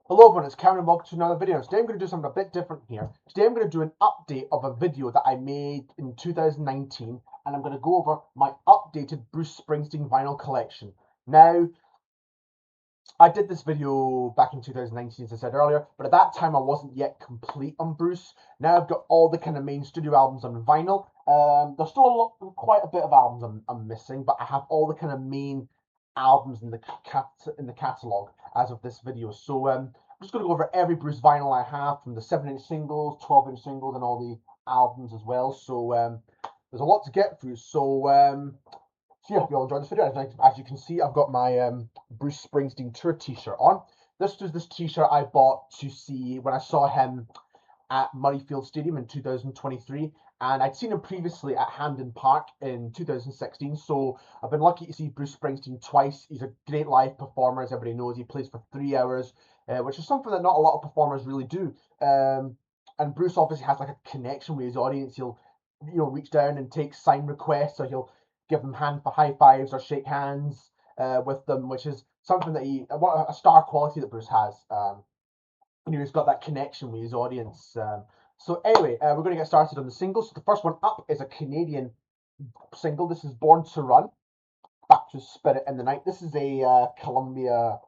Hello everyone, it's Cameron and welcome to another video. Today I'm going to do something a bit different here. Today I'm going to do an update of a video that I made in 2019 and I'm going to go over my updated Bruce Springsteen vinyl collection. Now, I did this video back in 2019 as I said earlier, but at that time I wasn't yet complete on Bruce. Now I've got all the kind of main studio albums on vinyl. There's still quite a bit of albums I'm missing, but I have all the kind of main albums in the catalogue as of this video. So I'm just going to go over every Bruce vinyl I have, from the 7-inch singles, 12-inch singles, and all the albums as well. So there's a lot to get through. So yeah, I hope you all enjoyed this video. As you can see, I've got my Bruce Springsteen tour t-shirt on. This was this t-shirt I bought to see when I saw him at Murrayfield Stadium in 2023, and I'd seen him previously at Hampden Park in 2016, so I've been lucky to see Bruce Springsteen twice. He's a great live performer, as everybody knows. He plays for 3 hours, which is something that not a lot of performers really do. And Bruce obviously has like a connection with his audience. He'll, reach down and take sign requests, or he'll give them hand for high fives or shake hands with them, which is something that a star quality that Bruce has. He's got that connection with his audience. So anyway, we're going to get started on the singles. So the first one up is a Canadian single. This is Born to Run, Back to Spirit in the Night. This is a Columbia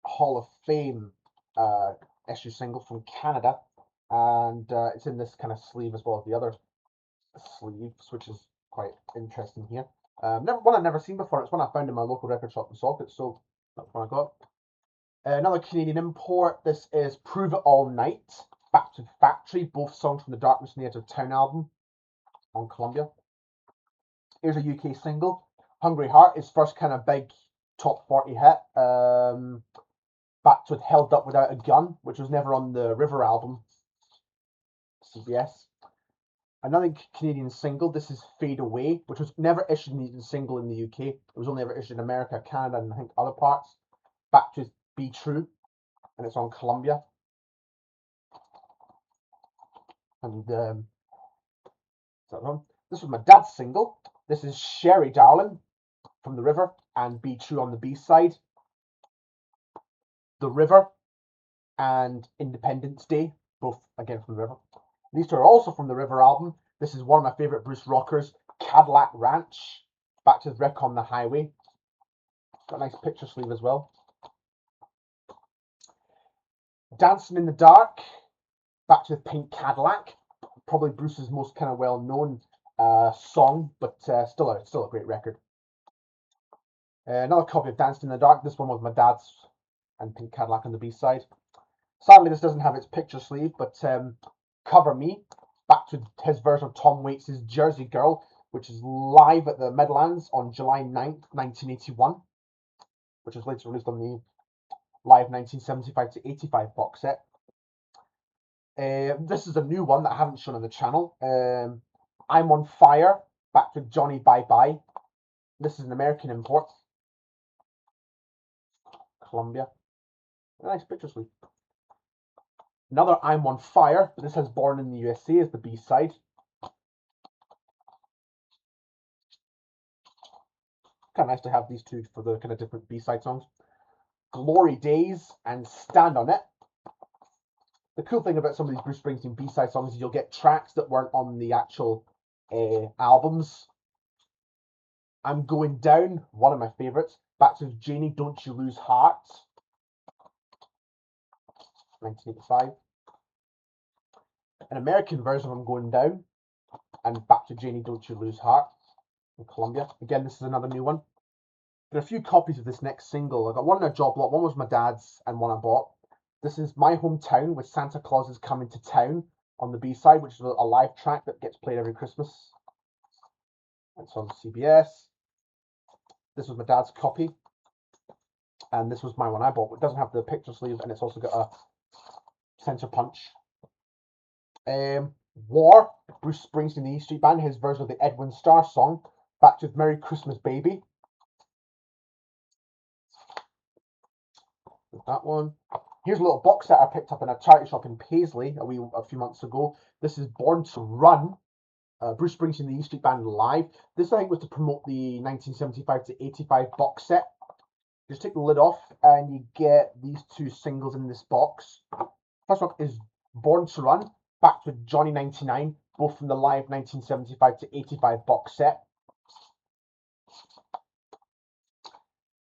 Hall of Fame issue single from Canada, and it's in this kind of sleeve as well as the other sleeves, which is quite interesting here. One I've never seen before. It's one I found in my local record shop in Socket, so that's one I got. Another Canadian import. This is Prove It All Night, Back to Factory, both songs from the Darkness and the Edge of Town album on Columbia. Here's a UK single, Hungry Heart, his first kind of big top 40 hit. Backed with Held Up Without a Gun, which was never on the River album, CBS. Another Canadian single, this is Fade Away, which was never issued as a single in the UK. It was only ever issued in America, Canada, and I think other parts. Backed with Be True, and it's on Columbia. And this was my dad's single. This is Sherry Darling from The River and Be True on the B-side. The River and Independence Day, both again from The River. These two are also from the River album. This is one of my favourite Bruce rockers, Cadillac Ranch, Back to the Wreck on the Highway. Got a nice picture sleeve as well. Dancing in the Dark, Back to the Pink Cadillac, probably Bruce's most kind of well-known song, but still a great record. Another copy of Dancing in the Dark. This one was my dad's, and Pink Cadillac on the B-side. Sadly, this doesn't have its picture sleeve, but Cover Me, back to his version of Tom Waits' Jersey Girl, which is live at the Midlands on July 9th, 1981, which was later released on the live 1975 to 85 box set. This is a new one that I haven't shown on the channel. I'm on Fire, back to Johnny Bye Bye. This is an American import. Columbia. A nice picture sleeve. Another I'm on Fire, but this has Born in the USA as the B-side. Kind of nice to have these two for the kind of different B-side songs. Glory Days and Stand on It. The cool thing about some of these Bruce Springsteen B-side songs is you'll get tracks that weren't on the actual albums. I'm Going Down, one of my favourites. Back to Janie, Don't You Lose Heart, 1985. An American version of I'm Going Down, and Back to Janie, Don't You Lose Heart, in Columbia. Again, this is another new one. There are a few copies of this next single. I got one in a job lot, one was my dad's, and one I bought. This is My Hometown with Santa Claus Is Coming to Town on the B-side, which is a live track that gets played every Christmas. It's on CBS. This was my dad's copy. And this was my one I bought. It doesn't have the picture sleeve, and it's also got a center punch. War, Bruce Springsteen, the E Street Band, his version of the Edwin Starr song, Back to Merry Christmas Baby. That one. Here's a little box set I picked up in a charity shop in Paisley a few months ago. This is Born to Run, Bruce Springsteen, the E Street Band live. This I think was to promote the 1975 to 85 box set. Just take the lid off and you get these two singles in this box. First one is Born to Run, backed with Johnny 99, both from the live 1975 to 85 box set.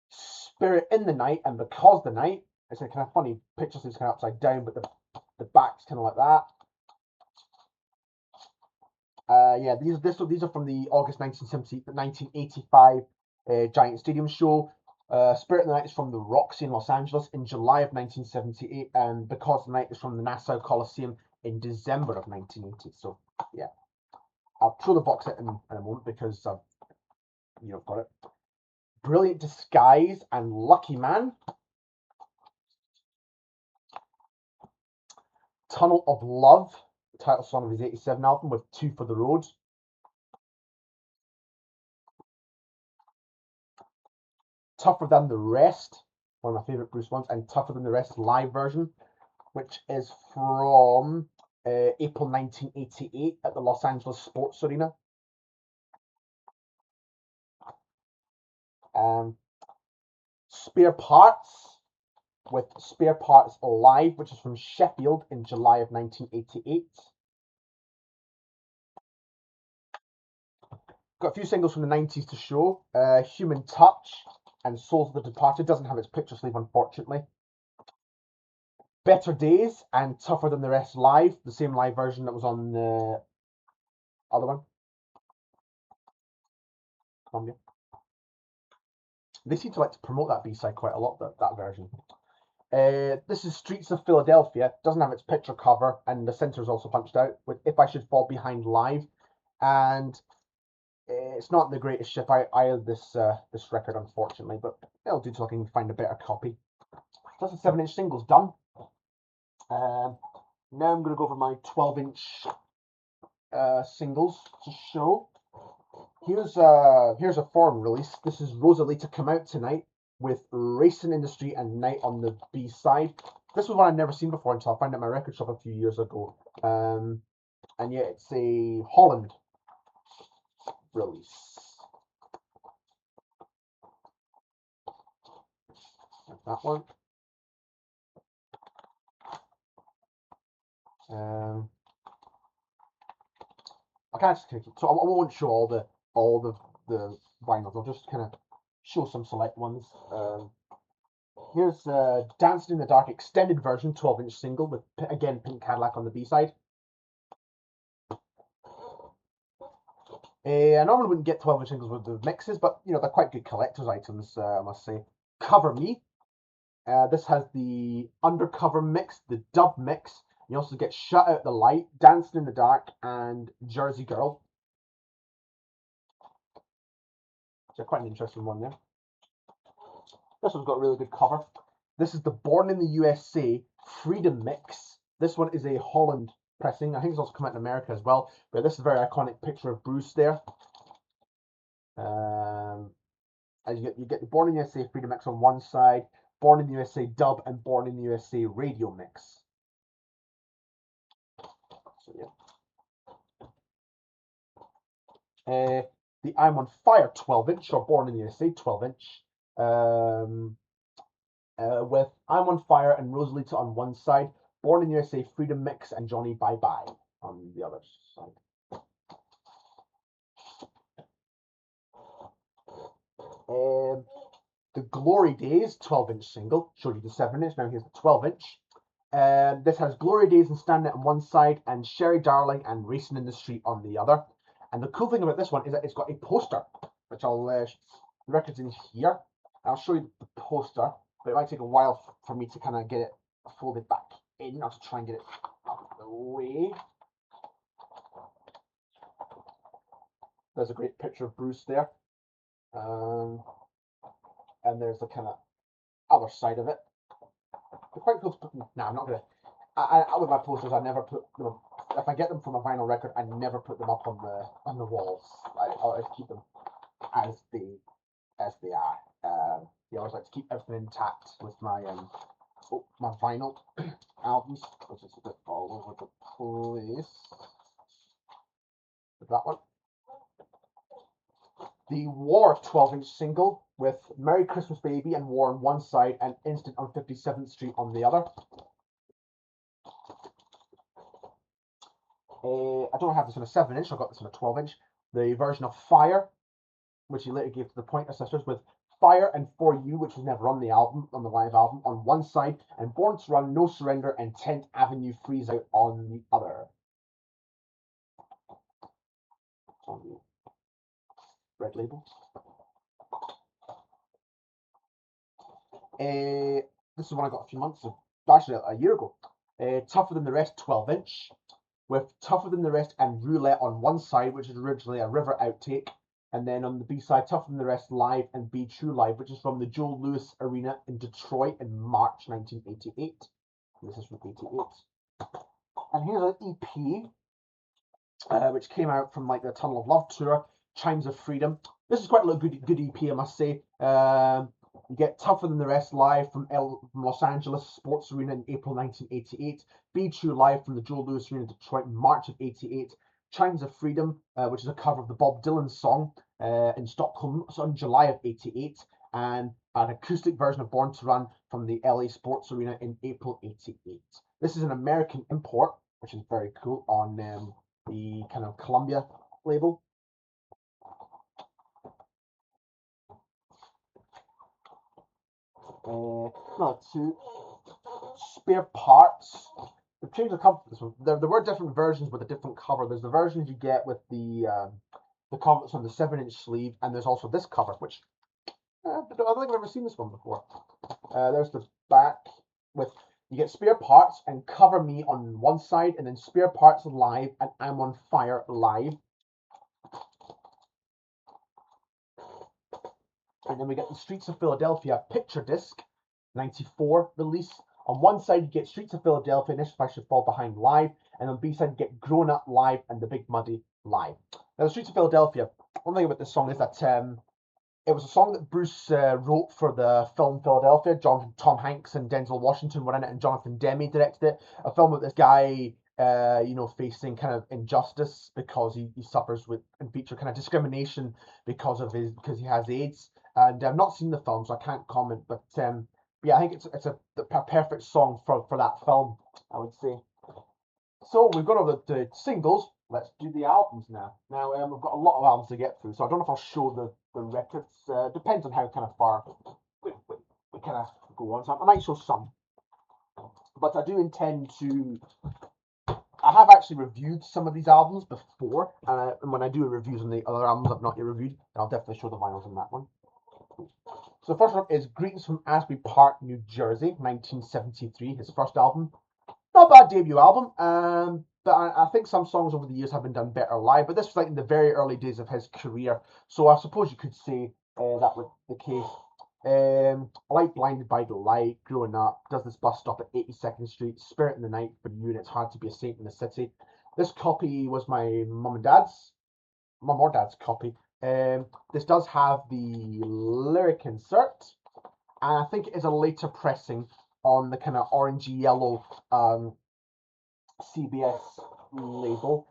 Spirit in the Night and Because the Night. It's a kind of funny picture, so it's kind of upside down, but the back's kind of like that. Yeah, these are from the August 1985 Giant Stadium show. Spirit of the Night is from the Roxy in Los Angeles in July of 1978, and Because the Night is from the Nassau Coliseum in December of 1980. So, yeah. I'll show the box set in a moment because I've, got it. Brilliant Disguise and Lucky Man. Tunnel of Love, the title song of his 87 album with Two for the Road. Tougher Than the Rest, one of my favourite Bruce ones, and Tougher Than the Rest live version, which is from April 1988 at the Los Angeles Sports Arena. Spare Parts, with Spare Parts Live, which is from Sheffield in July of 1988. Got a few singles from the 90s to show. Human Touch and Souls of the Departed. Doesn't have its picture sleeve, unfortunately. Better Days and Tougher Than the Rest live, the same live version that was on the other one. Columbia. They seem to like to promote that B-side quite a lot, that version. This is Streets of Philadelphia. Doesn't have its picture cover, and the center is also punched out with If I Should Fall Behind live. And it's not the greatest shape either, this record, unfortunately, but it'll do till I can find a better copy. So that's the 7-inch singles done. Now I'm going to go over my 12-inch singles to show. Here's a foreign release. This is Rosalita Come Out Tonight with Racing Industry and Night on the B-side. This was one I'd never seen before until I found it at my record shop a few years ago. And yeah, it's a Holland release. Like that one. I can't just take it, so I won't show all the vinyls. I'll just kind of show some select ones. Here's Dancing in the Dark extended version, 12-inch single with again Pink Cadillac on the B-side. I normally wouldn't get 12-inch singles with the mixes, but they're quite good collector's items, I must say. Cover Me. This has the undercover mix, the dub mix. You also get Shut Out the Light, Dancing in the Dark, and Jersey Girl. So quite an interesting one there. This one's got a really good cover. This is the Born in the USA Freedom Mix. This one is a Holland pressing. I think it's also come out in America as well. But this is a very iconic picture of Bruce there. As you get the Born in the USA Freedom Mix on one side, Born in the USA dub, and Born in the USA radio mix. So yeah. The I'm on Fire 12-inch, or Born in the USA 12-inch. With I'm on Fire and Rosalita on one side, Born in the USA Freedom Mix and Johnny Bye Bye on the other side. The Glory Days 12-inch single. Showed you the 7-inch, now here's the 12-inch. This has Glory Days and Stand It on one side, and Sherry Darling and Racing in the Street on the other. And the cool thing about this one is that it's got a poster, which I'll the record's in here. I'll show you the poster, but it might take a while for me to kind of get it folded back in. I'll just try and get it out of the way. There's a great picture of Bruce there. And there's the kind of other side of it. They're quite cool to put. Nah, I'm not gonna. With my posters, I never put them. If I get them from a vinyl record, I never put them up on the walls. I always keep them as they are. I always like to keep everything intact with my my vinyl albums, which is a bit all over the place. With that one. The War 12-inch single with Merry Christmas Baby and War on one side and Instant on 57th Street on the other. I don't have this on a 7-inch, I got this on a 12-inch. The version of Fire, which he later gave to the Pointer Sisters, with Fire and For You, which was never on the album, on the live album, on one side, and Born to Run, No Surrender, and 10th Avenue Freeze Out on the other. On the red label. This is one I got a few months ago, actually a year ago. Tougher Than the Rest 12-inch, with Tougher Than the Rest and Roulette on one side, which is originally a River outtake, and then on the B-side, Tougher Than the Rest Live and Be True Live, which is from the Joe Louis Arena in Detroit in March 1988. This is from 88. And here's an EP, which came out from like the Tunnel of Love tour, Chimes of Freedom. This is quite a good EP, I must say. You get Tougher Than the Rest live from Los Angeles Sports Arena in April 1988. Be True live from the Joe Louis Arena in Detroit in March of 88. Chimes of Freedom, which is a cover of the Bob Dylan song in Stockholm, so in July of 88. And an acoustic version of Born to Run from the LA Sports Arena in April 88. This is an American import, which is very cool, on the kind of Columbia label. Number 2, Spare Parts. They've changed the cover for this one. There were different versions with a different cover. There's the versions you get with the cover that's on the 7-inch sleeve, and there's also this cover, which I don't think I've ever seen this one before. There's the back with, you get Spare Parts and Cover Me on one side, and then Spare Parts Live and I'm on Fire live. And then we get the Streets of Philadelphia picture disc, 94 release. On one side, you get Streets of Philadelphia and If I Should Fall Behind live, and on B side, you get Grown Up live and The Big Muddy live. Now, the Streets of Philadelphia, one thing about this song is that it was a song that Bruce wrote for the film Philadelphia. Tom Hanks and Denzel Washington were in it, and Jonathan Demme directed it. A film with this guy, facing kind of injustice because he suffers with and feature kind of discrimination because he has AIDS. And I've not seen the film, so I can't comment. But yeah, I think it's a perfect song for that film, I would say. So we've got all the singles. Let's do the albums now. Now we've got a lot of albums to get through, so I don't know if I'll show the records. Depends on how kind of far we kind of go on. So I might show some, but I do intend to. I have actually reviewed some of these albums before, and when I do reviews on the other albums I've not yet reviewed, I'll definitely show the vinyls on that one. So the first one is Greetings from Asbury Park, New Jersey, 1973, his first album. Not a bad debut album, but I think some songs over the years have been done better live, but this was like in the very early days of his career, so I suppose you could say that was the case. I like Blinded by the Light, Growing Up, Does This Bus Stop at 82nd Street, Spirit in the Night for You, and It's Hard to Be a Saint in the City. This copy was my mum or dad's copy. This does have the lyric insert, and I think it is a later pressing on the kind of orangey yellow CBS label.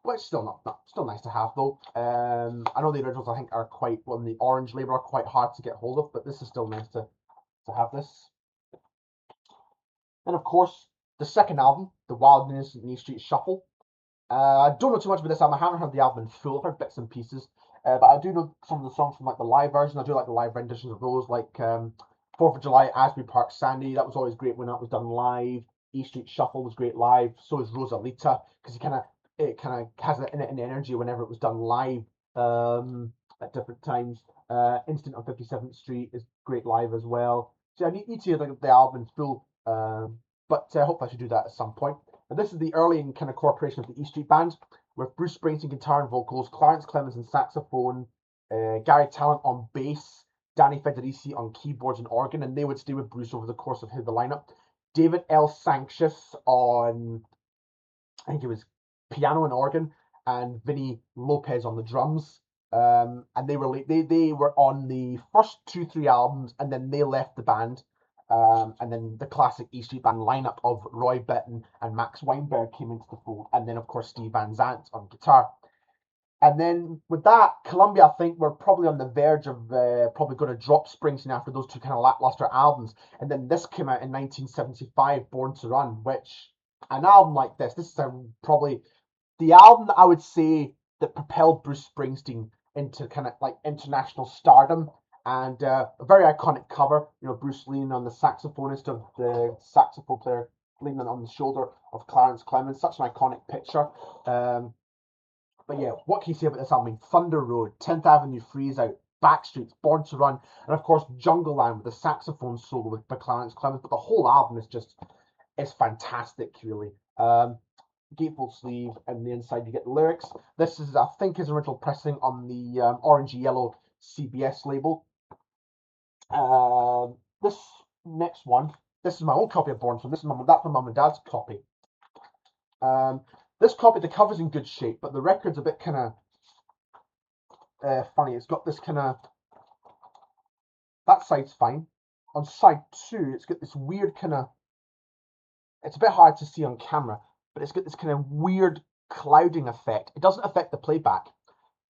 But it's still nice to have though. I know the originals I think are quite, well, the orange label are quite hard to get hold of, but this is still nice to have this. And of course, the second album, The Wild and Innocent Knee Street Shuffle. I don't know too much about this album. I haven't heard the album in full. I've heard bits and pieces, but I do know some of the songs from like the live version. I do like the live renditions of those, like 4th of July, Asbury Park, Sandy. That was always great when that was done live. E Street Shuffle was great live. So is Rosalita, because it kind of has an energy whenever it was done live at different times. Instant on 57th Street is great live as well. So I need to hear the album in full, but I hope I should do that at some point. And this is the early kind of incorporation of the E Street Band, with Bruce Springsteen guitar and vocals, Clarence Clemens on saxophone, Gary Talent on bass, Danny Federici on keyboards and organ, and they would stay with Bruce over the course of the lineup. David L. Sanchez on, I think it was piano and organ, and Vinny Lopez on the drums. And they were on the first 2-3 albums, and then they left the band. And then the classic E Street Band lineup of Roy Bittan and Max Weinberg came into the fold, and then of course Steve Van Zandt on guitar. And then with that, Columbia, I think, were probably on the verge of probably going to drop Springsteen after those two kind of lackluster albums. And then this came out in 1975, Born to Run, which an album like this is probably the album that I would say that propelled Bruce Springsteen into kind of like international stardom. And a very iconic cover, Bruce leaning on the saxophonist of the saxophone player leaning on the shoulder of Clarence Clemens, such an iconic picture. But yeah, what can you say about this album? I mean, Thunder Road, 10th Avenue Freeze Out, Backstreets, Born to Run, and of course Jungle Land with the saxophone solo by Clarence Clemens. But the whole album is fantastic, really. Gatefold sleeve, and the inside you get the lyrics. This is, I think, his original pressing on the orange yellow CBS label. This next one, this is my old copy of Born to Run. That's my mum and dad's copy. This copy, the cover's in good shape, but the record's a bit kind of funny. It's got this kind of, that side's fine. On side 2, it's got this weird kind of, it's a bit hard to see on camera, but it's got this kind of weird clouding effect. It doesn't affect the playback,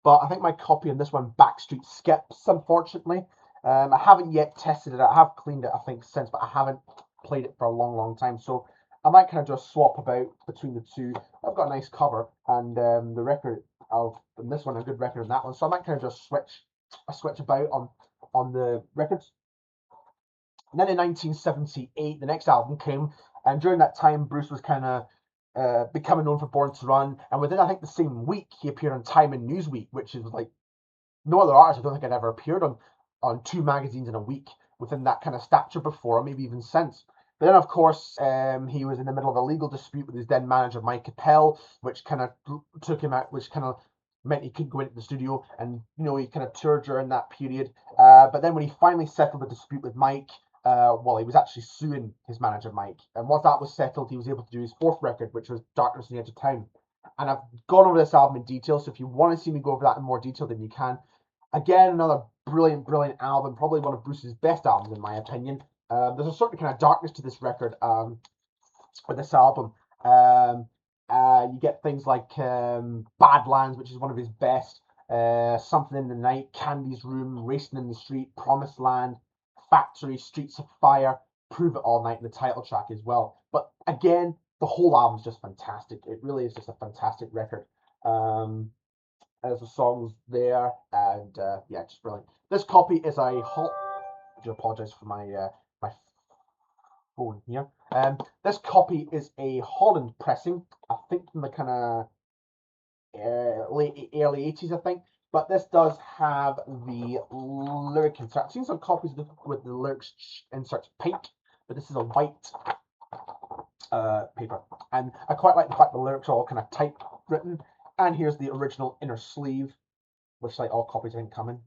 but I think my copy on this one, Backstreet, skips, unfortunately. I haven't yet tested it. I have cleaned it, I think, since, but I haven't played it for a long, long time. So I might kind of just swap about between the two. I've got a nice cover, and the record of this one, a good record on that one. So I might kind of just switch about on the records. And then in 1978, the next album came, and during that time, Bruce was kind of becoming known for Born to Run, and within, I think, the same week, he appeared on Time and Newsweek, which is like no other artist I don't think had ever appeared on 2 magazines in a week within that kind of stature before, or maybe even since. But then, of course, he was in the middle of a legal dispute with his then manager, Mike Appel, which kind of took him out, which kind of meant he couldn't go into the studio, and he kind of toured during that period. But then when he finally settled the dispute with Mike, well, he was actually suing his manager, Mike. And once that was settled, he was able to do his 4th record, which was Darkness on the Edge of Town. And I've gone over this album in detail, so if you want to see me go over that in more detail, then you can. Again, another brilliant, brilliant album, probably one of Bruce's best albums, in my opinion. There's a certain kind of darkness to this record with this album. You get things like Badlands, which is one of his best, Something in the Night, Candy's Room, Racing in the Street, Promised Land, Factory, Streets of Fire, Prove It All Night, and the title track as well. But again, the whole album's just fantastic. It really is just a fantastic record. There's the songs there, and yeah, just brilliant. This copy is a hot. I do apologise for my my phone here. This copy is a Holland pressing. I think from the kind of late early 80s, I think. But this does have the lyric insert. I've seen some copies with the lyrics inserts pink, but this is a white paper, and I quite like the fact the lyrics are all kind of typewritten. And here's the original inner sleeve, which like all copies I think come in.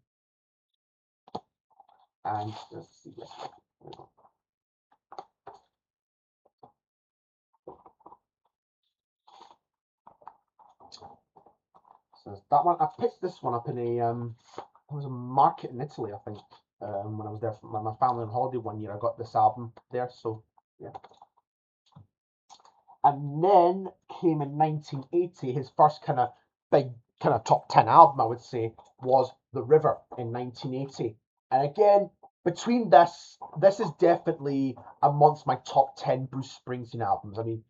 And let's see. So that one, I picked this one up in it was a market in Italy, I think. When I was there for my family on holiday one year, I got this album there. So yeah. And then came in 1980, his first kind of big kind of top 10 album, I would say, was The River in 1980. And again, between this is definitely amongst my top 10 Bruce Springsteen albums. I mean,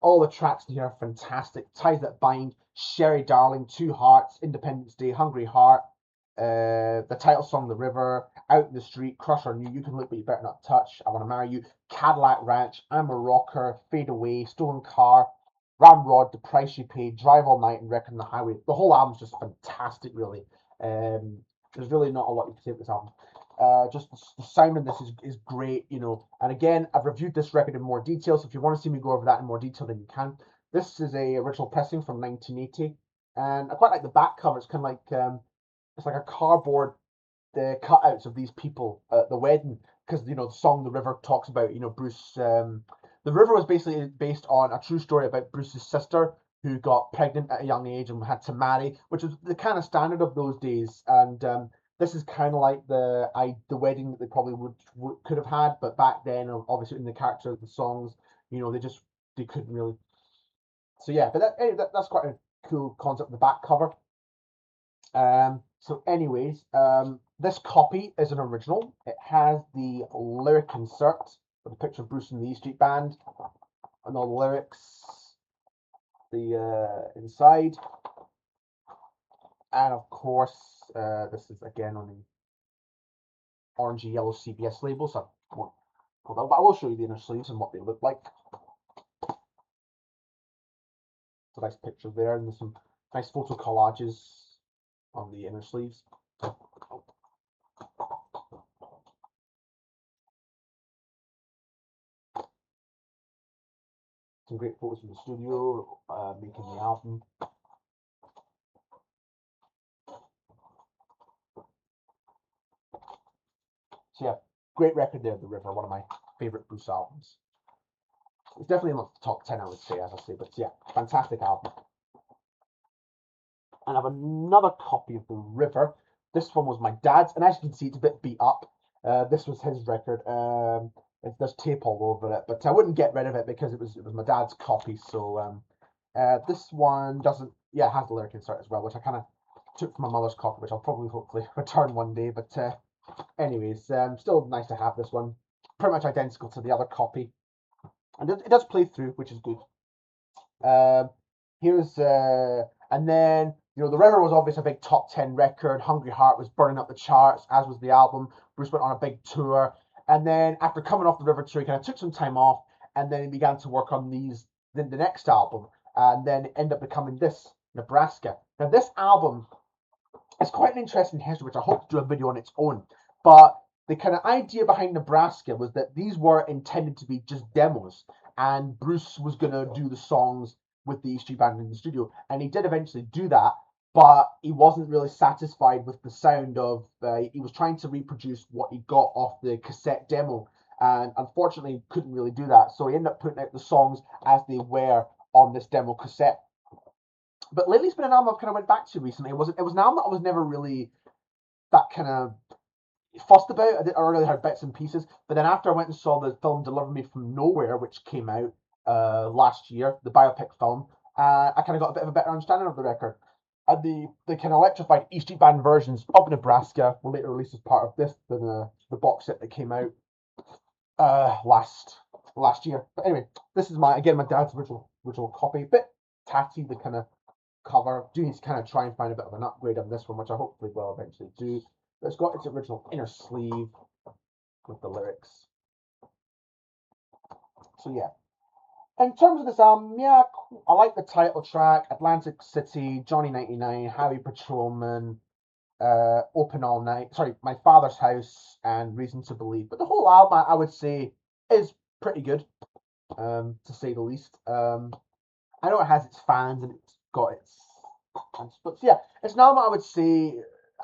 all the tracks in here are fantastic. Ties That Bind, Sherry Darling, Two Hearts, Independence Day, Hungry Heart, the title song, The River, Out in the Street, Crush on You, You Can Look But You Better Not Touch, I Want to Marry You, Cadillac Ranch, I'm a Rocker, Fade Away, Stolen Car, Ramrod, The Price You Paid, Drive All Night, and Wreck on the Highway. The whole album's just fantastic, really. There's really not a lot you can say about this album. Just the sound in this is great, And again, I've reviewed this record in more detail, so if you want to see me go over that in more detail, then you can. This is a original pressing from 1980, and I quite like the back cover. It's kind of like it's like a cardboard cutouts of these people at the wedding, because the song "The River" talks about Bruce. The River was basically based on a true story about Bruce's sister who got pregnant at a young age and had to marry, which was the kind of standard of those days, and this is kind of like the wedding that they probably could have had, but back then, obviously in the character of the songs, they couldn't really. So yeah, but that's quite a cool concept. The back cover. So anyways, this copy is an original. It has the lyric insert with a picture of Bruce and the E Street Band and all the lyrics, the inside, and of course, this is again on the orangey yellow CBS label, so I won't pull that, but I will show you the inner sleeves and what they look like. It's a nice picture there, and there's some nice photo collages on the inner sleeves. Some great photos from the studio, making the album. So yeah, great record there, The River, one of my favourite Bruce albums. It's definitely not the top 10, I would say, as I say, but yeah, fantastic album. And I have another copy of The River. This one was my dad's, and as you can see, it's a bit beat up. This was his record. There's tape all over it, but I wouldn't get rid of it because it was my dad's copy. So this one doesn't, yeah, it has the lyric insert as well, which I kind of took from my mother's copy, which I'll probably hopefully return one day. But anyways, still nice to have this one. Pretty much identical to the other copy, and it does play through, which is good. Here's and then The River was obviously a big top 10 record. Hungry Heart was burning up the charts, as was the album. Bruce went on a big tour, and then after coming off the River tour, he kind of took some time off, and then he began to work on the next album, and then it ended up becoming this Nebraska. Now this album is quite an interesting history, which I hope to do a video on its own. But the kind of idea behind Nebraska was that these were intended to be just demos, and Bruce was gonna do the songs with the E Street Band in the studio, and he did eventually do that. But he wasn't really satisfied with the sound of. He was trying to reproduce what he got off the cassette demo, and unfortunately couldn't really do that. So he ended up putting out the songs as they were on this demo cassette. But lately's been an album I've kind of went back to recently. It was an album that I was never really that kind of fussed about. I really heard bits and pieces, but then after I went and saw the film Deliver Me from Nowhere, which came out last year, the biopic film, I kind of got a bit of a better understanding of the record. And the kind of electrified E Street Band versions of Nebraska were later released as part of the box set that came out last year. But anyway, this is my dad's original copy. Bit tatty, the kind of cover. Do need to kind of try and find a bit of an upgrade on this one, which I hopefully will eventually do. But it's got its original inner sleeve with the lyrics. So yeah. In terms of this album, yeah, I like the title track, Atlantic City, Johnny 99, Highway Patrolman, Open All Night, sorry, My Father's House, and Reason to Believe. But the whole album, I would say, is pretty good, to say the least. I know it has its fans and it's got its fans, but yeah, it's an album I would say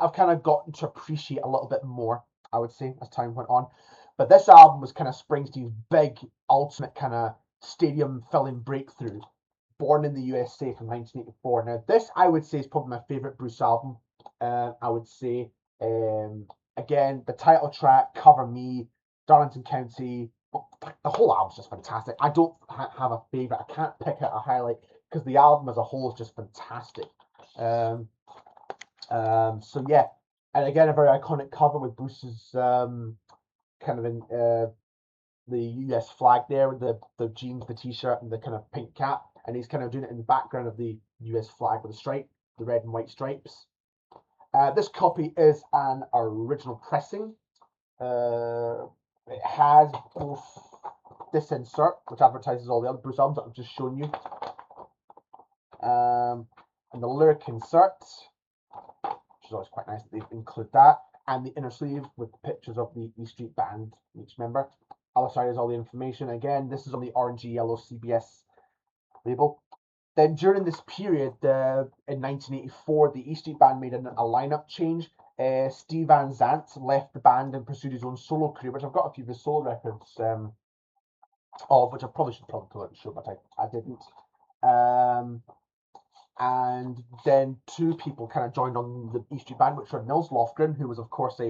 I've kind of gotten to appreciate a little bit more, I would say, as time went on. But this album was kind of Springsteen's big, ultimate kind of stadium filling breakthrough, Born in the USA from 1984. Now, this I would say is probably my favourite Bruce album. I would say, again, the title track, Cover Me, Darlington County, the whole album's just fantastic. I don't have a favourite. I can't pick out a highlight because the album as a whole is just fantastic. So yeah, and again, a very iconic cover with Bruce's kind of in the US flag there with the jeans, the t-shirt, and the kind of pink cap, and he's kind of doing it in the background of the US flag with a stripe, the red and white stripes. This copy is an original pressing. It has both this insert, which advertises all the other Bruce albums that I've just shown you, and the lyric insert, which is always quite nice that they include that, and the inner sleeve with pictures of the E Street Band, each member. Other side is all the information. Again, this is on the orangey yellow CBS label. Then during this period, in 1984, the E Street Band made a lineup change. Steve Van Zandt left the band and pursued his own solo career, which I've got a few of his solo records of, which I probably should pull out and show, but I didn't. And then two people kind of joined on the E Street Band, which were Nils Lofgren, who was of course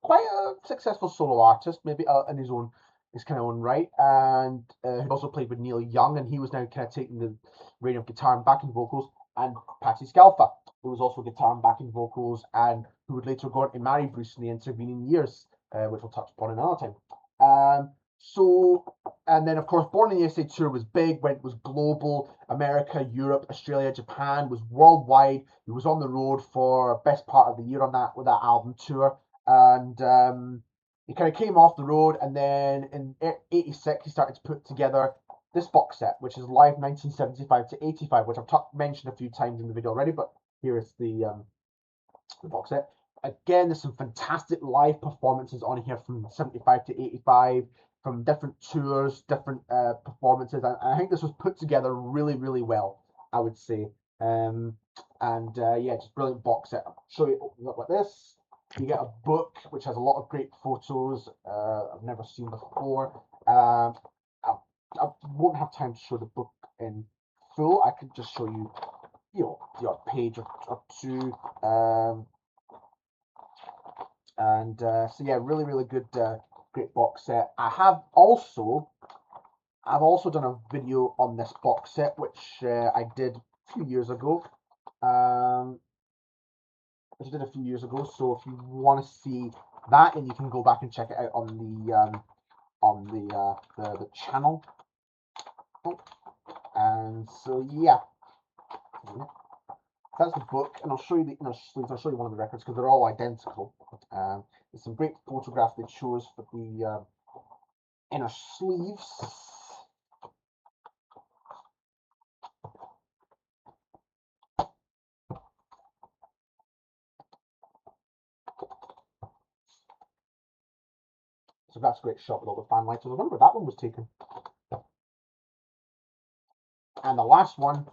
quite a successful solo artist, maybe in his kind of own right, and who also played with Neil Young, and he was now kind of taking the reign of guitar and backing vocals, and Patti Scialfa. who was also guitar and backing vocals, and who would later go on to marry Bruce in the intervening years, which we'll touch upon another time. And then of course, Born in the USA tour was big, was global. America, Europe, Australia, Japan, was worldwide. He was on the road for best part of the year on that with that album tour, and he kind of came off the road, and then in '86 he started to put together this box set, which is Live 1975 to '85, which I've mentioned a few times in the video already, but here is the box set. Again, there's some fantastic live performances on here from '75 to '85, from different tours, different performances, and I think this was put together really, really well, I would say. Yeah, just brilliant box set. I'll show you, open up like this. You get a book which has a lot of great photos I've never seen before. I won't have time to show the book in full. I could just show you, the odd page or two. So yeah, really, really good, great box set. I've also done a video on this box set, which I did a few years ago. So if you want to see that, and you can go back and check it out on the channel. And so yeah, that's the book, and I'll show you the inner sleeves. I'll show you one of the records because they're all identical. There's some great photographs they chose for the inner sleeves. So that's a great shot with all the fan lights. I wonder where that one was taken. And the last one,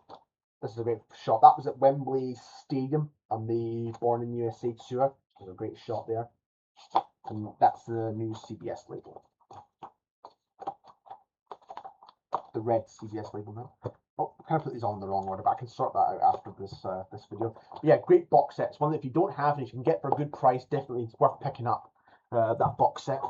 this is a great shot. That was at Wembley Stadium on the Born in USA tour. There's a great shot there. And that's the new CBS label. The red CBS label now. Oh, I kind of put these on in the wrong order, but I can sort that out after this video. But yeah, great box set. It's one that if you don't have, and if you can get for a good price, definitely it's worth picking up that box set.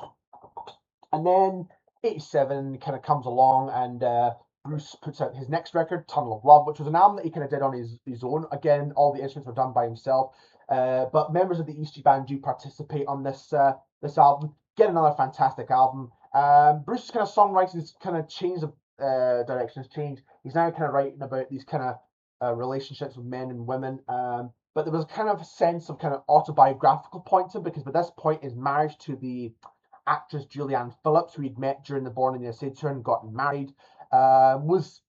And then '87 kind of comes along, and Bruce puts out his next record, Tunnel of Love, which was an album that he kind of did on his own. Again, all the instruments were done by himself, but members of the E Street Band do participate on this album. Get another fantastic album. Bruce's kind of songwriting has kind of changed, direction has changed. He's now kind of writing about these kind of relationships with men and women. But there was kind of a sense of kind of autobiographical point to him, because by this point his marriage to the actress Julianne Phillips, who he'd met during the Born in the USA tour and gotten married, was,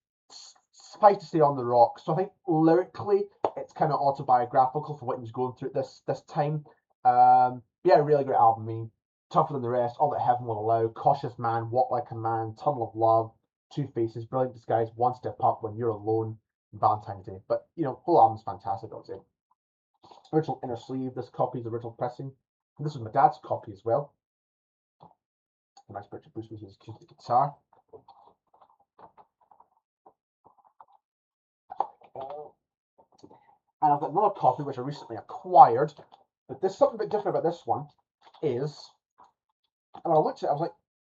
suffice to say, on the rocks. So I think lyrically it's kind of autobiographical for what he was going through at this time. Yeah, really great album. I mean, Tougher Than the Rest, All That Heaven Will Allow, Cautious Man, Walk Like a Man, Tunnel of Love, Two Faces, Brilliant Disguise, One Step Up, When You're Alone, and Valentine's Day. But whole album's fantastic, I would say. Original inner sleeve. This copy is the original pressing. And this was my dad's copy as well. A nice picture of Bruce with his acoustic guitar. And I've got another copy which I recently acquired. But there's something a bit different about this one. Is, and when I looked at it, I was like,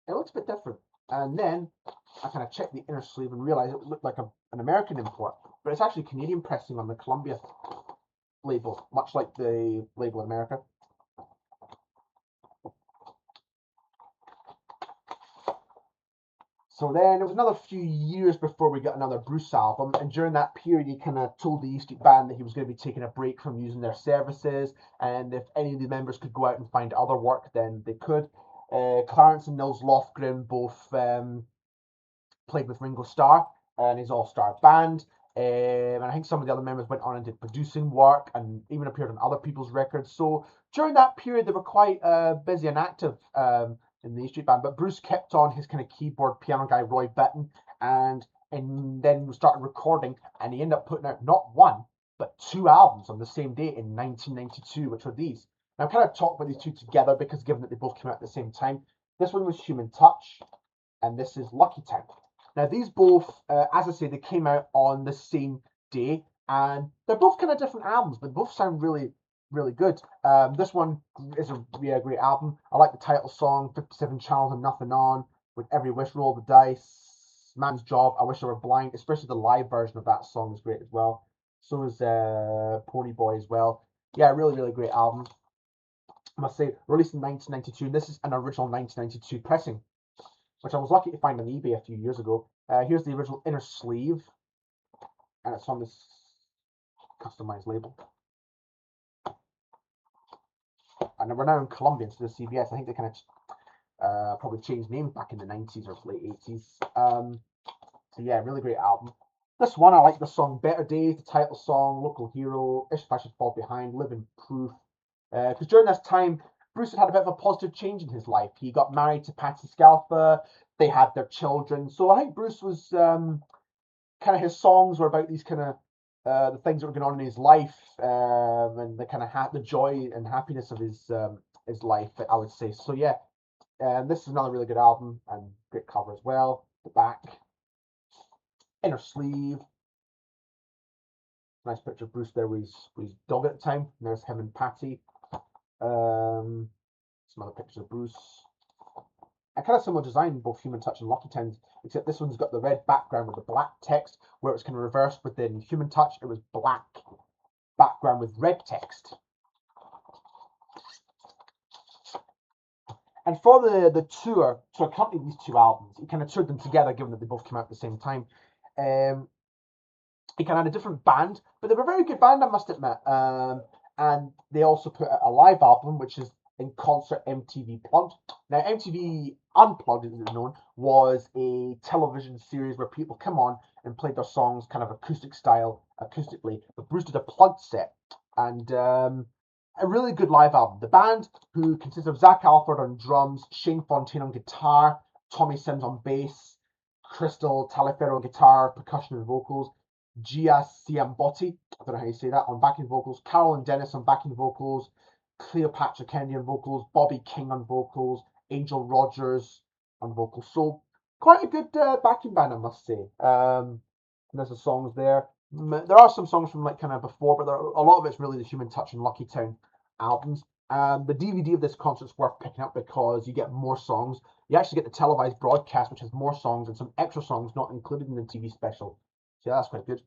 it looks a bit different. And then I kind of checked the inner sleeve and realized it looked like an American import, but it's actually Canadian pressing on the Columbia label, much like the label in America. So then it was another few years before we got another Bruce album, and during that period he kind of told the E Street Band that he was going to be taking a break from using their services, and if any of the members could go out and find other work, then they could. Clarence and Nils Lofgren both played with Ringo Starr and his all-star band, and I think some of the other members went on and did producing work and even appeared on other people's records. So during that period they were quite busy and active in the E Street Band, but Bruce kept on his kind of keyboard piano guy Roy Bittan, and then started recording, and he ended up putting out not one but two albums on the same day in 1992, which were these. Now I've kind of talked about these two together because given that they both came out at the same time. This one was Human Touch, and this is Lucky Time. Now these both, as I say, they came out on the same day, and they're both kind of different albums, but both sound really, really good. This one is a great album. I like the title song, 57 Channels and Nothing On, With Every Wish Roll the Dice, Man's Job, I Wish I Were Blind, especially the live version of that song is great as well. So is Pony Boy as well. Yeah, really, really great album. I must say, released in 1992. This is an original 1992 pressing, which I was lucky to find on eBay a few years ago. Here's the original inner sleeve, and it's on this customized label. And we're now in Columbia instead of CBS. I think they kind of probably changed names back in the 90s or late 80s. So yeah, really great album. This one, I like the song Better Days, the title song, Local Hero, If I Should Fall Behind, Living Proof. Because during this time, Bruce had a bit of a positive change in his life. He got married to Patti Scalfa, they had their children. So I think Bruce was kind of, his songs were about these kind of the things that were going on in his life, and the kind of the joy and happiness of his life, I would say. So yeah, this is another really good album and great cover as well. The back, inner sleeve, nice picture of Bruce there with his dog at the time. And there's him and Patty. Some other pictures of Bruce. A kind of similar design, both Human Touch and Lucky Towns, except this one's got the red background with the black text, where it's kind of reversed within Human Touch. It was black background with red text. And for the tour, to accompany these two albums, he kind of toured them together, given that they both came out at the same time. He kind of had a different band, but they were a very good band, I must admit. And they also put out a live album, which is In Concert MTV Plugged. Now, MTV Unplugged, as it's known, was a television series where people come on and played their songs kind of acoustic style, acoustically. But Bruce did a plugged set, and a really good live album. The band, who consists of Zach Alford on drums, Shane Fontaine on guitar, Tommy Sims on bass, Crystal Taliaferro on guitar, percussion and vocals, Gia Ciambotti, I don't know how you say that, on backing vocals, Carolyn Dennis on backing vocals, Cleopatra Kennedy on vocals, Bobby King on vocals, Angel Rogers on vocals. So quite a good backing band, I must say. There's the songs there. There are some songs from like kind of before, but a lot of it's really the Human Touch and Lucky Town albums. The DVD of this concert's worth picking up because you get more songs. You actually get the televised broadcast, which has more songs and some extra songs not included in the TV special. So yeah, that's quite good.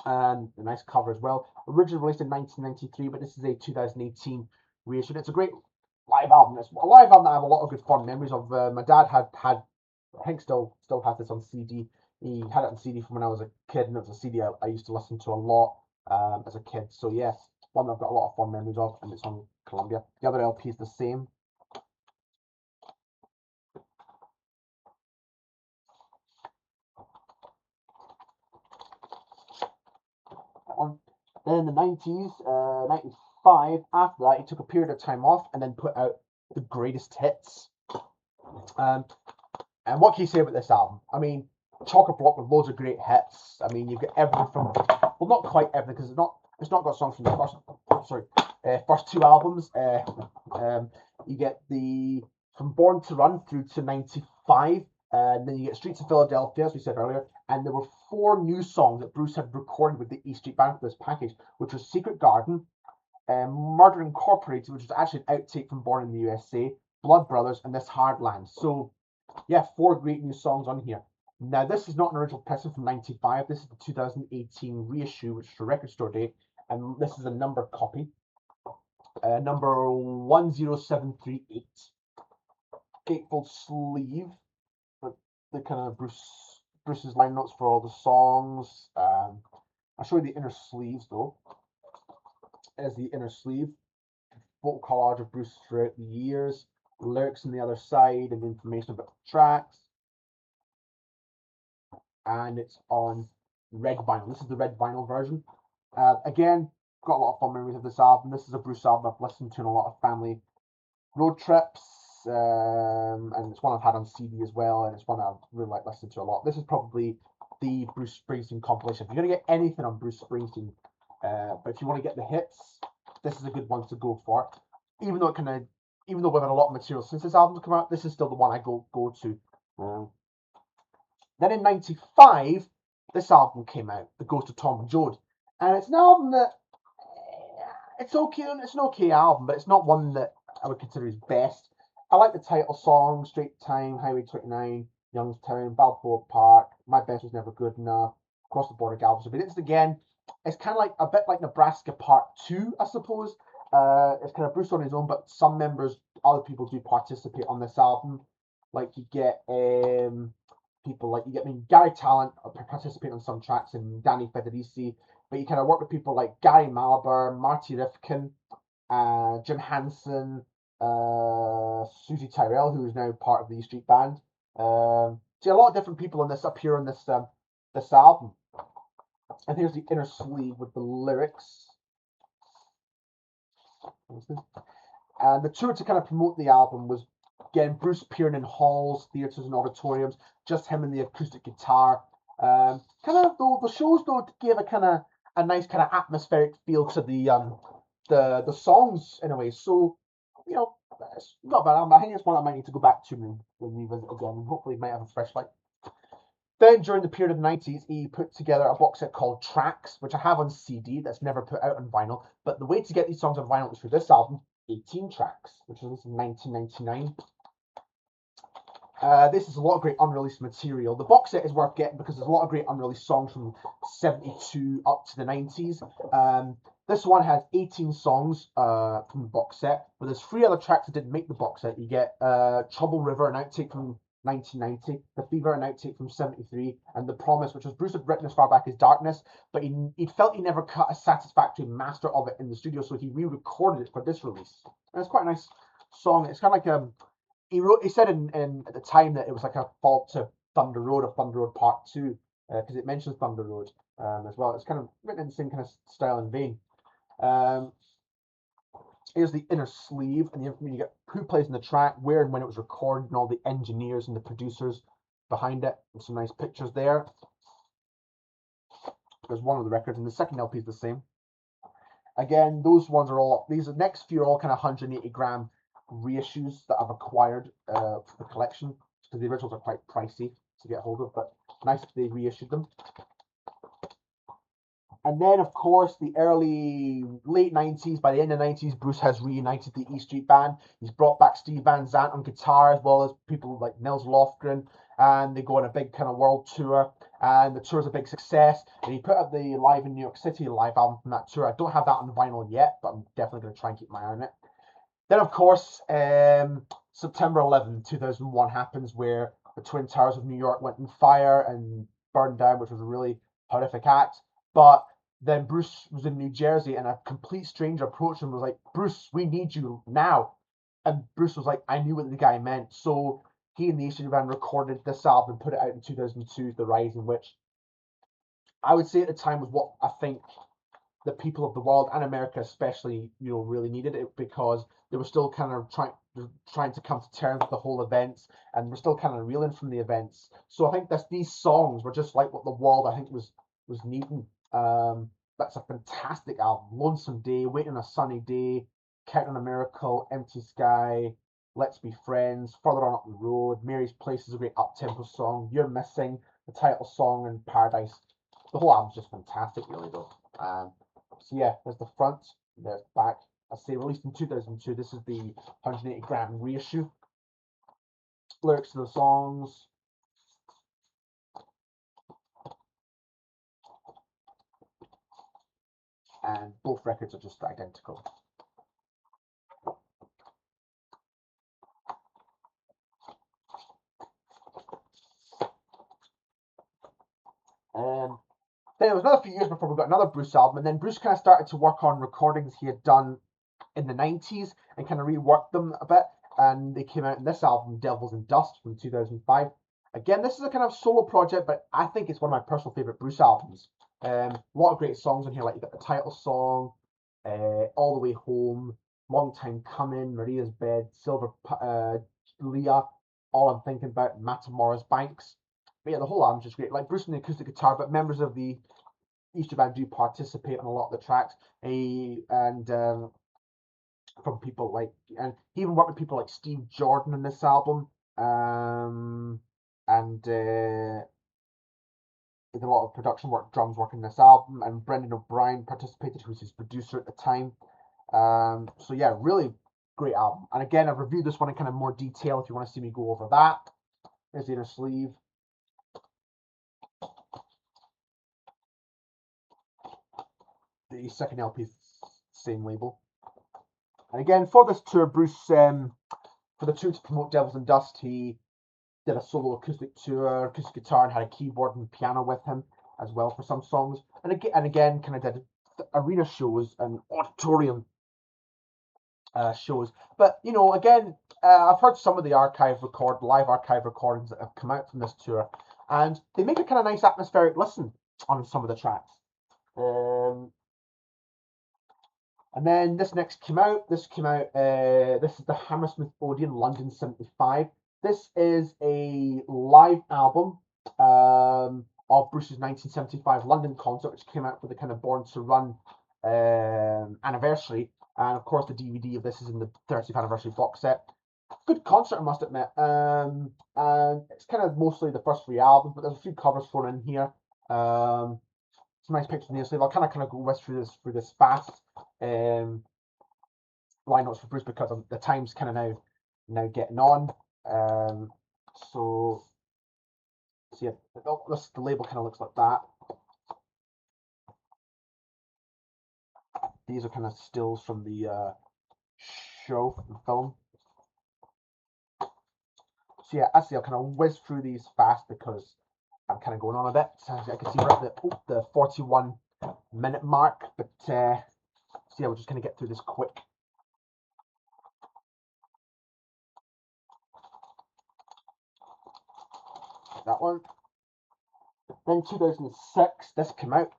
And a nice cover as well. Originally released in 1993, but this is a 2018 reissue. It's a great live album. It's a live album that I have a lot of good fond memories of. My dad had, I think still has this on CD. He had it on CD from when I was a kid, and it was a CD I used to listen to a lot as a kid. So yes, one that I've got a lot of fond memories of, and it's on Columbia. The other LP is the same. Then in the 90s, 95, after that, he took a period of time off and then put out the greatest hits. And what can you say about this album? I mean, chock-a-block with loads of great hits. I mean, you've got everything from, well, not quite everything, because it's not got songs from the first two albums. You get from Born to Run through to 95. And then you get Streets of Philadelphia, as we said earlier, and there were 4 new songs that Bruce had recorded with the E Street Band for this package, which was Secret Garden, Murder Incorporated, which was actually an outtake from Born in the USA, Blood Brothers, and This Hard Land. So, yeah, 4 great new songs on here. Now, this is not an original pressing from 95. This is the 2018 reissue, which is for Record Store Day, and this is a numbered copy. Number 10738. Gatefold sleeve. The kind of Bruce's line notes for all the songs. I'll show you the inner sleeves though. As the inner sleeve, photo collage of Bruce throughout the years, lyrics on the other side, and information about the tracks. And it's on red vinyl. This is the red vinyl version. Again, got a lot of fun memories of this album. This is a Bruce album I've listened to in a lot of family road trips. And it's one I've had on CD as well, and it's one I've really like listening to a lot. This is probably the Bruce Springsteen compilation. If you're gonna get anything on Bruce Springsteen, but if you want to get the hits, this is a good one to go for. Even though we've had a lot of material since this album's come out, this is still the one I go to. Then in '95, this album came out, The Ghost of Tom Joad, and it's an album that it's okay. It's an okay album, but it's not one that I would consider his best. I like the title song, Straight Time, Highway 29, Youngstown, Balboa Park, My Best Was Never Good Enough, Across the Border Galveston. But it's again, it's kind of like a bit like Nebraska Part 2, I suppose. It's kind of Bruce on his own, but some members, other people do participate on this album. Like you get people like Gary Talent participate on some tracks and Danny Federici, but you kind of work with people like Gary Malabar, Marty Rifkin, Jim Hansen, Susie Tyrell, who is now part of the E Street Band. See a lot of different people on this appear on this album. And here's the inner sleeve with the lyrics. And the tour to kind of promote the album was getting Bruce appearing in halls, theatres, and auditoriums, just him and the acoustic guitar. Kind of though the shows though gave a nice kind of atmospheric feel to the songs in a way. So it's not bad. I think it's one I might need to go back to and revisit again, and hopefully might have a fresh light. Then during the period of the 90s, he put together a box set called Tracks, which I have on CD that's never put out on vinyl. But the way to get these songs on vinyl is through this album, 18 Tracks, which was in 1999. This is a lot of great unreleased material. The box set is worth getting because there's a lot of great unreleased songs from 72 up to the 90s. This one has 18 songs from the box set, but there's 3 other tracks that didn't make the box set. You get Trouble River, an outtake from 1990, The Fever, an outtake from 73, and The Promise, which was Bruce had written as far back as Darkness, but he felt he never cut a satisfactory master of it in the studio, so he re-recorded it for this release. And it's quite a nice song. It's kind of like he said at the time that it was like a fault to Thunder Road or Thunder Road Part 2, because it mentions Thunder Road as well. It's kind of written in the same kind of style and vein. Here's the inner sleeve, and you get who plays in the track, where and when it was recorded, and all the engineers and the producers behind it, and some nice pictures there. There's one of the records, and the second LP is the same. Again, these next few are all kind of 180 gram reissues that I've acquired for the collection, because the originals are quite pricey to get hold of, but nice if they reissued them. And then, of course, the late 90s, by the end of the 90s, Bruce has reunited the E Street Band. He's brought back Steve Van Zandt on guitar, as well as people like Nils Lofgren, and they go on a big kind of world tour, and the tour's a big success. And he put up the Live in New York City live album from that tour. I don't have that on vinyl yet, but I'm definitely going to try and keep my eye on it. Then, of course, September 11, 2001 happens, where the Twin Towers of New York went on fire and burned down, which was a really horrific act. But then Bruce was in New Jersey, and a complete stranger approached him and was like, "Bruce, we need you now." And Bruce was like, "I knew what the guy meant." So he and the E Street Band recorded this album and put it out in 2002, The Rising, which I would say at the time was what I think the people of the world, and America especially, really needed it, because they were still kind of trying to come to terms with the whole events, and we're still kind of reeling from the events. So I think these songs were just like what the world, I think, was needing. That's a fantastic album. Lonesome Day, Waiting on a Sunny Day, Counting on a Miracle, Empty Sky, Let's Be Friends, Further On Up the Road, Mary's Place is a great up-tempo song, You're Missing, the title song, and Paradise. The whole album's just fantastic, really, though. So yeah, there's the front, there's the back. I say released in 2002. This is the 180 gram reissue. Lyrics to the songs. And both records are just identical. Then it was another few years before we got another Bruce album, and then Bruce kind of started to work on recordings he had done in the 90s and kind of reworked them a bit, and they came out in this album, Devils and Dust, from 2005. Again, this is a kind of solo project, but I think it's one of my personal favourite Bruce albums. A lot of great songs on here, like you got the title song, All the Way Home, Long Time Coming, Maria's Bed, Silver Leah, All I'm Thinking About, Matamoros Banks. But yeah, the whole album's just great. Like Bruce on the acoustic guitar, but members of the E Street Band do participate on a lot of the tracks. From people like, and he even worked with people like Steve Jordan in this album. Did a lot of production work, drums work in this album, and Brendan O'Brien participated, who was his producer at the time. So yeah, really great album. And again, I've reviewed this one in kind of more detail if you want to see me go over that. There's the inner sleeve. the second LP, same label. And again, for this tour, Bruce, for the tour to promote Devils and Dust, he did a solo acoustic tour, acoustic guitar, and had a keyboard and piano with him as well for some songs. And again, kind of did arena shows and auditorium shows. But you know, again, I've heard some of the live archive recordings that have come out from this tour, and they make a kind of nice atmospheric listen on some of the tracks. And then this next came out. This is the Hammersmith Odeon, London '75. This is a live album of Bruce's 1975 London concert, which came out for the kind of Born to Run anniversary. And of course, the DVD of this is in the 30th anniversary box set. Good concert, I must admit. And it's kind of mostly the first three albums, but there's a few covers thrown in here. Some nice pictures in the sleeve. I'll kind of go through this fast. Line notes for Bruce because the time's kind of now getting on. So yeah, the label kind of looks like that. These are kind of stills from the show, from the film. So yeah, actually I'll kind of whiz through these fast because I'm kind of going on a bit. So as I can see we're at the 41-minute mark, but so yeah, we're just going to get through this quick. That one. Then 2006, this came out.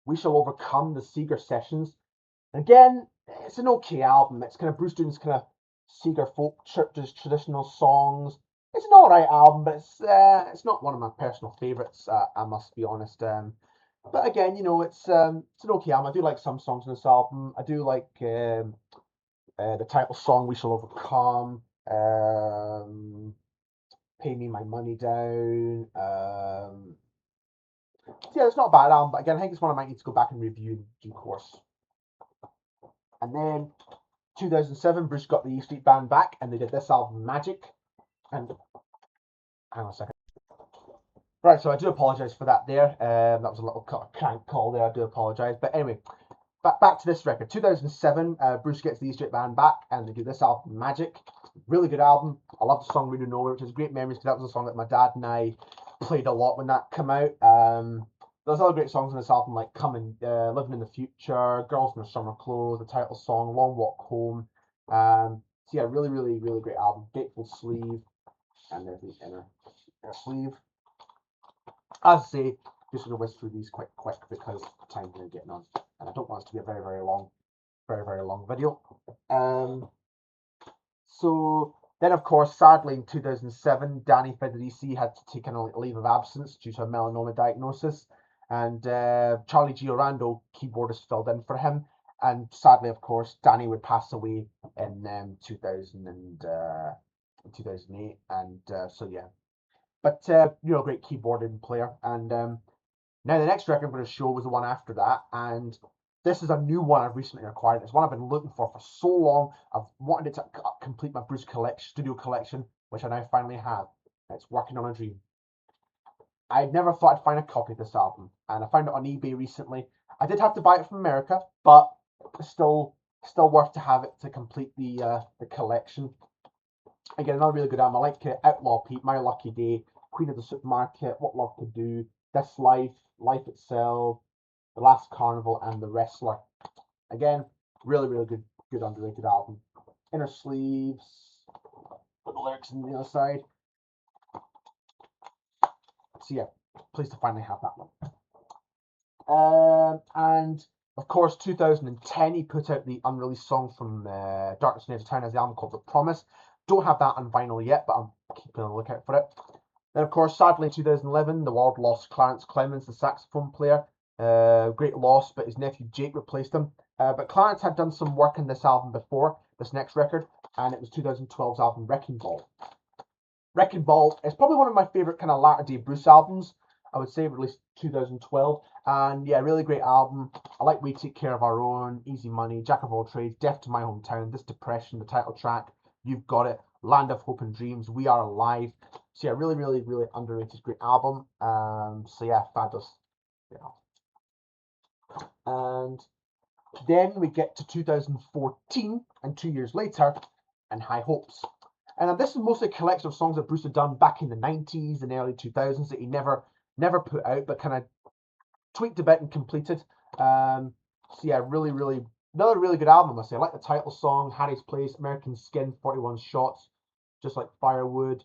We Shall Overcome, the Seeger Sessions. Again, it's an okay album. It's kind of Bruce doing kind of Seeger folk traditional songs. It's an alright album, but it's not one of my personal favourites. I must be honest. But again, you know, it's an okay album. I do like some songs on this album. I do like the title song "We Shall Overcome." Pay Me My Money Down. Yeah, it's not a bad album, but again, I think it's one I might need to go back and review in due course. And then 2007, Bruce got the E Street Band back, and they did this album, Magic. And hang on a second. Right, so I do apologise for that there. That was a little crank call there. I do apologise. But anyway, back to this record. 2007, Bruce gets the E Street Band back, and they do this album, Magic. Really good album. I love the song "Rune Nowhere," which has great memories because that was a song that my dad and I played a lot when that came out. There's other great songs on this album like Living in the Future, Girls in Their Summer Clothes, the title song, Long Walk Home. So yeah, really, really, really great album. Gateful sleeve, and there's the inner sleeve. As I say, just going to whiz through these quick because time's really getting on, and I don't want it to be a very, very long video. So then, of course, sadly in 2007, Danny Federici had to take a leave of absence due to a melanoma diagnosis, and Charlie Giorando, keyboardist, filled in for him. And sadly, of course, Danny would pass away in 2008, and so yeah. But you know, great keyboarding player. And now the next record I'm going to show was the one after that, and this is a new one I've recently acquired. It's one I've been looking for so long. I've wanted it to complete my Bruce studio collection, which I now finally have. It's working on a dream. I never thought I'd find a copy of this album, and I found it on eBay recently. I did have to buy it from America, but still worth to have it to complete the collection. Again, another really good album. I like Outlaw Pete, My Lucky Day, Queen of the Supermarket, What Love Could Do, This Life, Life Itself, The Last Carnival, and The Wrestler. Again, really, really good underrated album. Inner sleeves, put the lyrics on the other side. So yeah, pleased to finally have that one. And of course, 2010, he put out the unreleased song from Darkness Near Town as the album called The Promise. Don't have that on vinyl yet, but I'm keeping a lookout for it. Then, of course, sadly, in 2011, the world lost Clarence Clemens, the saxophone player. Great loss, but his nephew Jake replaced him. But Clarence had done some work in this album before, this next record, and it was 2012's album Wrecking Ball. Wrecking Ball is probably one of my favourite kind of latter-day Bruce albums. I would say released 2012, and yeah, really great album. I like We Take Care of Our Own, Easy Money, Jack of All Trades, Death to My Hometown, This Depression, the title track, You've Got It, Land of Hope and Dreams, We Are Alive. So yeah, really, really, really underrated, great album. So yeah, fabulous. Yeah. And Then we get to 2014, and 2 years later, and High Hopes. And this is mostly a collection of songs that Bruce had done back in the 90s and early 2000s that he never put out, but kind of tweaked a bit and completed. So yeah, really, another really good album, I must say. I like the title song, Harry's Place, American Skin, 41 Shots, Just Like Firewood,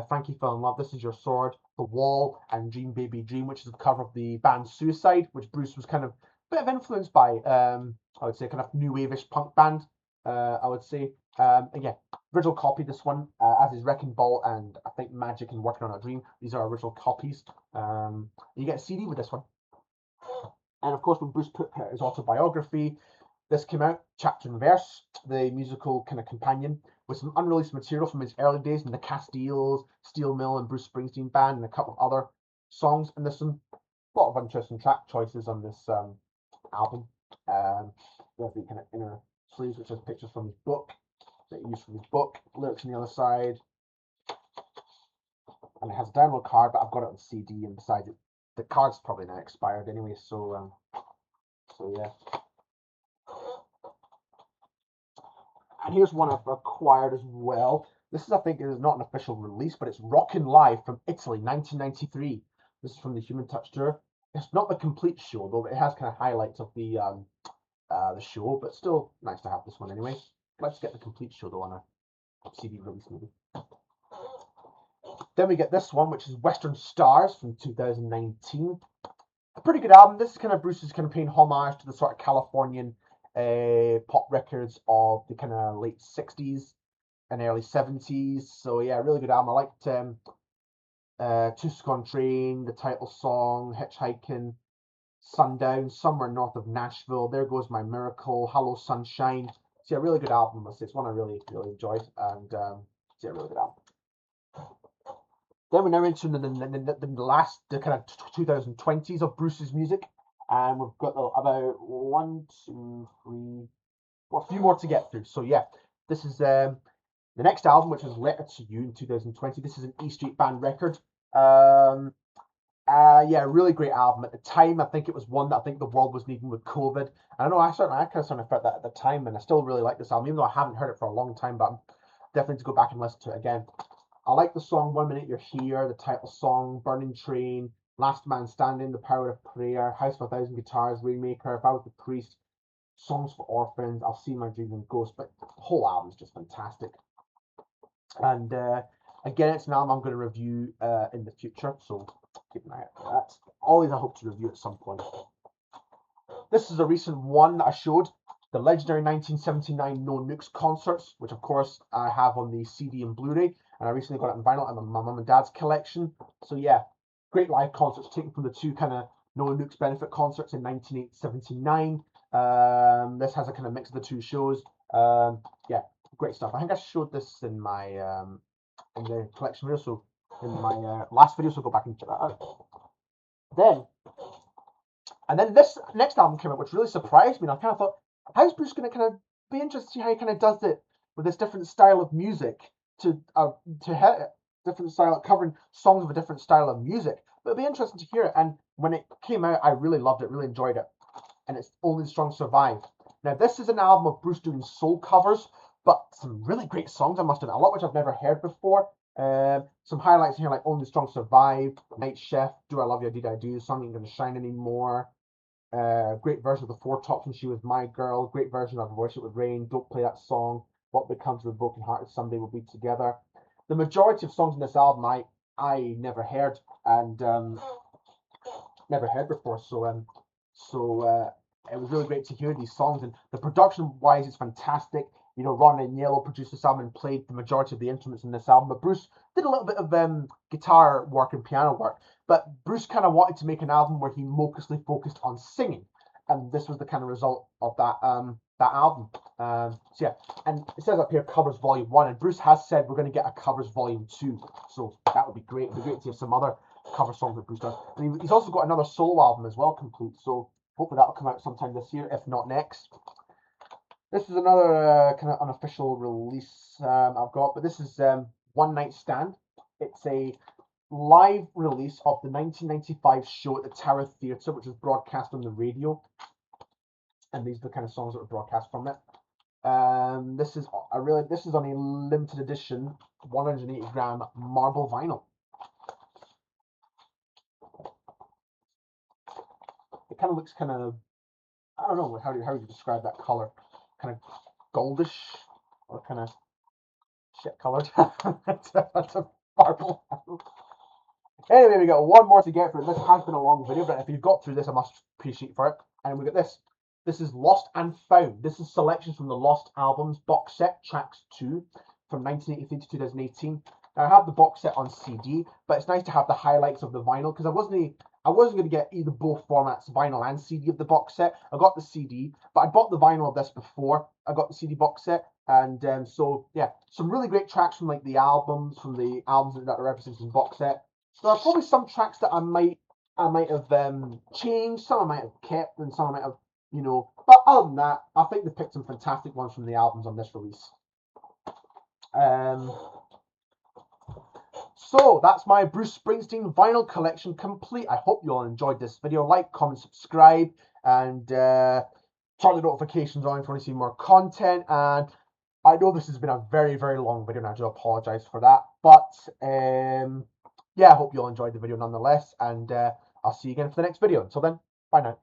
Frankie Fell in Love, This Is Your Sword, The Wall, and Dream Baby Dream, which is a cover of the band Suicide, which Bruce was kind of a bit of influenced by. I would say kind of new wave-ish punk band. I would say. And yeah, original copy this one, as is Wrecking Ball and I think Magic and Working on a Dream. These are original copies. You get a CD with this one. And of course, when Bruce put out his autobiography, this came out, chapter and verse, the musical kind of companion, with some unreleased material from his early days in the Castiles, Steel Mill, and Bruce Springsteen Band, and a couple of other songs. And there's some a lot of interesting track choices on this album. There's the kind of inner sleeves, which has pictures from his book that he used from his book, lyrics on the other side. And it has a download card, but I've got it on CD, and besides it, the card's probably now expired anyway, so yeah. And here's one I've acquired as well. This is, I think, is not an official release, but it's Rockin' Live from Italy, 1993. This is from the Human Touch tour. It's not the complete show, though, but it has kind of highlights of the show, but still nice to have this one anyway. Let's get the complete show, though, on a CD release maybe. Then we get this one, which is Western Stars from 2019. A pretty good album. This is kind of Bruce's kind of paying homage to the sort of Californian pop records of the kind of late 60s and early 70s. So yeah, really good album. I liked Tucson Train, the title song, Hitchhiking, Sundown, Somewhere North of Nashville, There Goes My Miracle, Hello Sunshine. So yeah, really good album. It's one I really enjoyed, and yeah, really good album. Then we're now into the last, the kind of 2020s of Bruce's music, and we've got about 1, 2, 3, well, a few more to get through. So yeah, this is the next album, which was Letter to You in 2020. This is an E Street Band record. Yeah, really great album. At the time, I think it was one that I think the world was needing with COVID. And I know I kind of felt that at the time, and I still really like this album, even though I haven't heard it for a long time, but I'm definitely to go back and listen to it again. I like the song 1 Minute You're Here, the title song, Burning Train, Last Man Standing, The Power of Prayer, House of a Thousand Guitars, Rainmaker, If I Was the Priest, Songs for Orphans, I'll See My Dream and Ghost. But the whole album is just fantastic. And again, it's an album I'm going to review in the future, so keep an eye out for that. Always I hope to review at some point. This is a recent one that I showed, the legendary 1979 No Nukes concerts, which of course I have on the CD and Blu-ray, and I recently got it in vinyl in my mum and dad's collection. So yeah, great live concerts taken from the two kind of No Nukes benefit concerts in 1979. This has a kind of mix of the two shows. Yeah, great stuff. I think I showed this in my in the collection video, so in my last video, so go back and check that out. Then this next album came out, which really surprised me. And I kind of thought, how's Bruce going to kind of be interested to see how he kind of does it with this different style of music to hit different style, covering songs of a different style of music. But it'd be interesting to hear it. And when it came out, I really loved it, really enjoyed it. And it's Only the Strong Survive. Now, this is an album of Bruce doing soul covers, but some really great songs, I must admit, a lot which I've never heard before. Some highlights here like Only the Strong Survive, Night Chef, Do I Love You, Did I Do, Sun Ain't Gonna Shine Anymore. Great version of the Four Tops when She Was My Girl. Great version of Wish It Would Rain. Don't Play That Song. What Becomes of the Broken Hearted, Someday We'll Be Together. The majority of songs in this album I never heard and never heard before. So it was really great to hear these songs, and the production wise it's fantastic. You know, Ron and Yellow produced this album and played the majority of the instruments in this album, but Bruce did a little bit of guitar work and piano work. But Bruce kind of wanted to make an album where he mostly focused on singing, and this was the kind of result of that album. So yeah, and it says up here covers volume 1, and Bruce has said we're going to get a covers volume 2, so that would be great. It'd be great to have some other cover songs that Bruce does, and he's also got another solo album as well complete. So hopefully that'll come out sometime this year, if not next. This is another kind of unofficial release I've got, but this is One Night Stand. It's a live release of the 1995 show at the Tower Theatre, which was broadcast on the radio. and these are the kind of songs that were broadcast from it. This is on a limited edition 180 gram marble vinyl. It kind of looks kind of, I don't know how do you describe that color, kind of goldish or kind of shit colored. That's a marble. Anyway, we got one more to get through. This has been a long video, but if you've got through this, I must appreciate for it. And we got this. This is Lost and Found. This is selections from the Lost Albums box set, tracks 2, from 1983 to 2018. Now, I have the box set on CD, but it's nice to have the highlights of the vinyl, because I wasn't going to get either both formats, vinyl and CD of the box set. I got the CD, but I bought the vinyl of this before I got the CD box set. And so, yeah, some really great tracks from the albums that are represented in the box set. There are probably some tracks that I might have changed, some I might have kept, and some I might have, But other than that, I think they picked some fantastic ones from the albums on this release. So that's my Bruce Springsteen vinyl collection complete. I hope you all enjoyed this video. Like, comment, subscribe, and turn the notifications on if you want to see more content. And I know this has been a very, very long video, and I do apologize for that. But yeah, I hope you all enjoyed the video nonetheless, and I'll see you again for the next video. Until then, bye now.